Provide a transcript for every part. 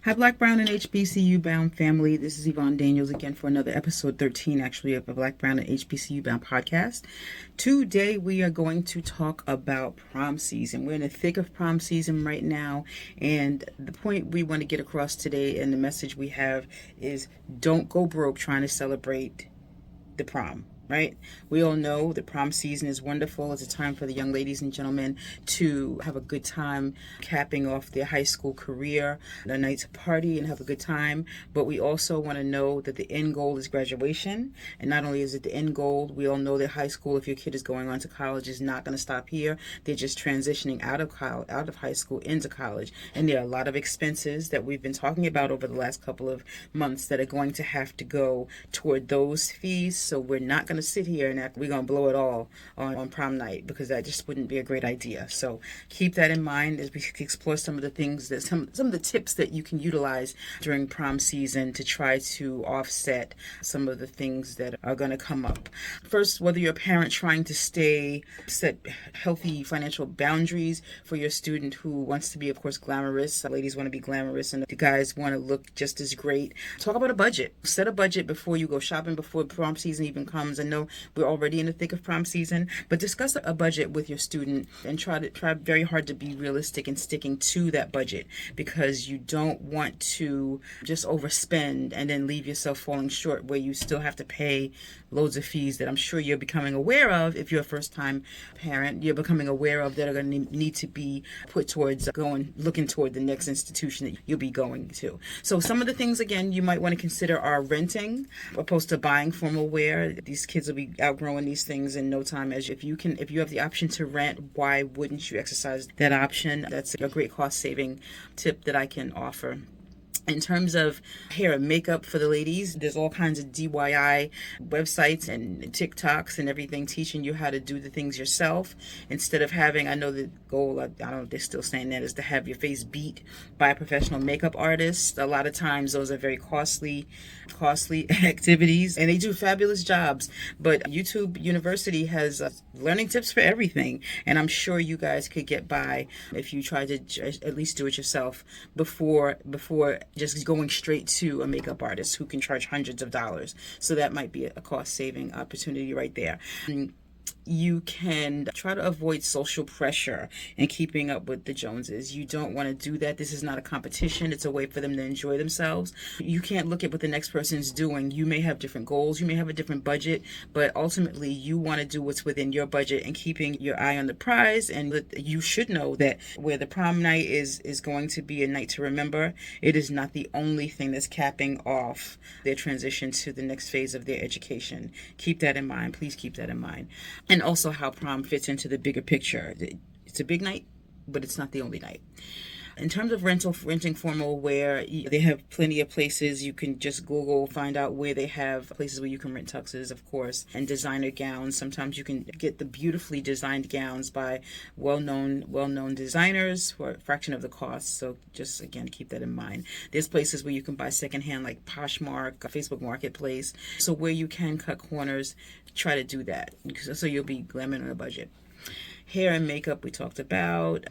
Hi, Black, Brown, and HBCU bound family. This is Yvonne Daniels again for another episode 13, actually, of the Black, Brown, and HBCU bound podcast. Today, we are going to talk about prom season. We're in the thick of prom season right now, and the point we want to get across today and the message we have is don't go broke trying to celebrate the prom. Right? We all know the prom season is wonderful. It's a time for the young ladies and gentlemen to have a good time capping off their high school career, a night to party and have a good time. But we also want to know that the end goal is graduation. And not only is it the end goal, we all know that high school, if your kid is going on to college, is not going to stop here. They're just transitioning out of high school into college. And there are a lot of expenses that we've been talking about over the last couple of months that are going to have to go toward those fees. So we're not going to sit here and act we're going to blow it all on prom night, because that just wouldn't be a great idea. So keep that in mind as we explore some of the things that some of the tips that you can utilize during prom season to try to offset some of the things that are going to come up. First, whether you're a parent trying to set healthy financial boundaries for your student who wants to be, of course, glamorous. Ladies want to be glamorous and the guys want to look just as great. Talk about a budget. Set a budget before you go shopping, before prom season even comes. I know we're already in the thick of prom season, but discuss a budget with your student and try very hard to be realistic in sticking to that budget, because you don't want to just overspend and then leave yourself falling short where you still have to pay loads of fees that I'm sure you're becoming aware of. If you're a first-time parent, you're becoming aware of that are going to need to be put towards looking toward the next institution that you'll be going to. So some of the things, again, you might want to consider are renting opposed to buying formal wear. These kids will be outgrowing these things in no time. As if you have the option to rent, why wouldn't you exercise that option? That's a great cost-saving tip that I can offer. In terms of hair and makeup for the ladies, there's all kinds of DIY websites and TikToks and everything teaching you how to do the things yourself. Instead of having, I know the goal, I don't know if they're still saying that, is to have your face beat by a professional makeup artist. A lot of times those are very costly activities, and they do fabulous jobs. But YouTube University has learning tips for everything, and I'm sure you guys could get by if you try to at least do it yourself before just going straight to a makeup artist who can charge hundreds of dollars. So that might be a cost-saving opportunity right there. You can try to avoid social pressure and keeping up with the Joneses. You don't want to do that. This is not a competition. It's a way for them to enjoy themselves. You can't look at what the next person's doing. You may have different goals. You may have a different budget, but ultimately you want to do what's within your budget and keeping your eye on the prize. And you should know that where the prom night is going to be a night to remember, it is not the only thing that's capping off their transition to the next phase of their education. Keep that in mind. Please keep that in mind. And also how prom fits into the bigger picture. It's a big night, but it's not the only night. In terms of renting formal wear, they have plenty of places. You can just Google, find out where they have places where you can rent tuxes, of course, and designer gowns. Sometimes you can get the beautifully designed gowns by well-known designers for a fraction of the cost. So just, again, keep that in mind. There's places where you can buy secondhand, like Poshmark, Facebook Marketplace. So where you can cut corners, try to do that, so you'll be glamming on a budget. Hair and makeup we talked about.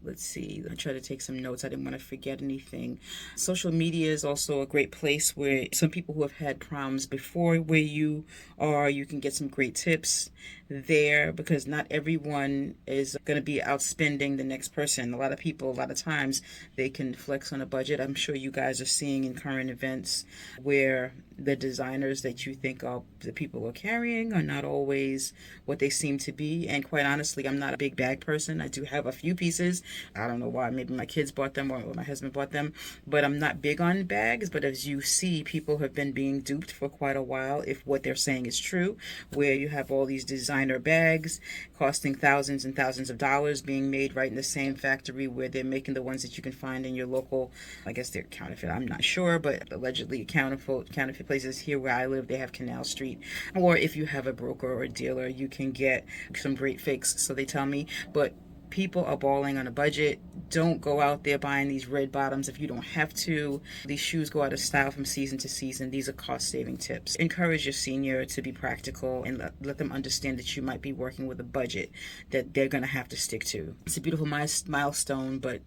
Let's see, I try to take some notes. I didn't want to forget anything. Social media is also a great place where some people who have had proms before where you are, you can get some great tips there, because not everyone is going to be outspending the next person. A lot of people, a lot of times, they can flex on a budget. I'm sure you guys are seeing in current events where the designers that you think the people are carrying are not always what they seem to be. And quite honestly, I'm not a big bag person. I do have a few pieces. I don't know why. Maybe my kids bought them or my husband bought them. But I'm not big on bags. But as you see, people have been being duped for quite a while, if what they're saying is true, where you have all these designer bags costing thousands and thousands of dollars being made right in the same factory where they're making the ones that you can find in your local, I guess they're counterfeit, I'm not sure, but allegedly counterfeit places. Here where I live, they have Canal Street. Or if you have a broker or a dealer, you can get some great fakes, so they tell me. But people are balling on a budget. Don't go out there buying these red bottoms if you don't have to. These shoes go out of style from season to season. These are cost-saving tips. Encourage your senior to be practical and let them understand that you might be working with a budget that they're going to have to stick to. It's a beautiful milestone, but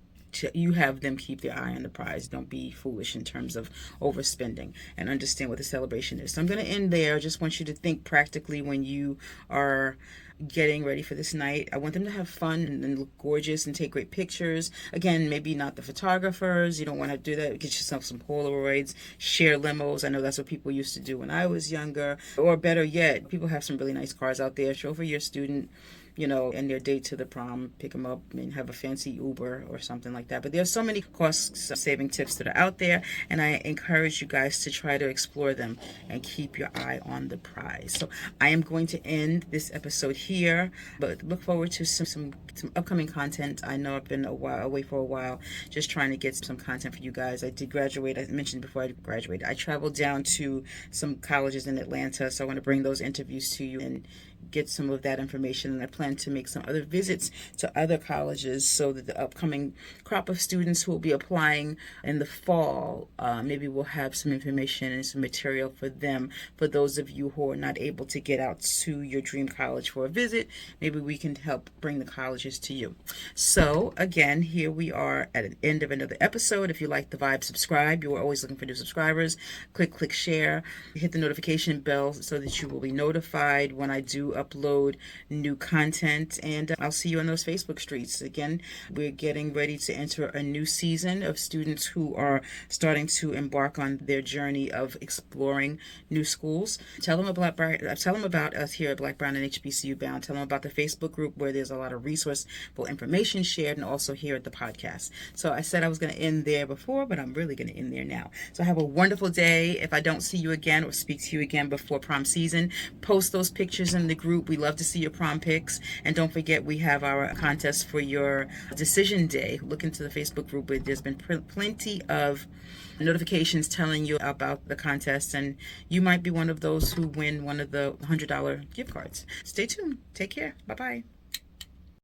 you have them keep their eye on the prize. Don't be foolish in terms of overspending, and understand what the celebration is. So I'm going to end there. I just want you to think practically when you are getting ready for this night. I want them to have fun and look gorgeous and take great pictures. Again, maybe not the photographers. You don't want to do that. Get yourself some Polaroids, share limos. I know that's what people used to do when I was younger. Or better yet, people have some really nice cars out there. Show for your student, and their date to the prom, pick them up and have a fancy Uber or something like that. But there's so many cost-saving tips that are out there, and I encourage you guys to try to explore them and keep your eye on the prize. So I am going to end this episode here, but look forward to some upcoming content. I know I've been away for a while, just trying to get some content for you guys. I did graduate. I mentioned before I graduated, I traveled down to some colleges in Atlanta, so I want to bring those interviews to you and get some of that information. And I plan to make some other visits to other colleges so that the upcoming crop of students who will be applying in the fall, maybe we'll have some information and some material for them. For those of you who are not able to get out to your dream college for a visit, maybe we can help bring the colleges to you. So again, here we are at the end of another episode. If you like the vibe, subscribe. You are always looking for new subscribers. Click share, hit the notification bell so that you will be notified when I do upload new content, and I'll see you on those Facebook streets. Again, we're getting ready to enter a new season of students who are starting to embark on their journey of exploring new schools. Tell them about us here at Black, Brown, and HBCU Bound. Tell them about the Facebook group where there's a lot of resourceful information shared, and also here at the podcast. So I said I was going to end there before, but I'm really going to end there now. So have a wonderful day. If I don't see you again or speak to you again before prom season, post those pictures in the group. We love to see your prom pics. And don't forget, we have our contest for your decision day. Look into the Facebook group. There's been plenty of notifications telling you about the contest, and you might be one of those who win one of the $100 gift cards. Stay tuned. Take care. Bye-bye.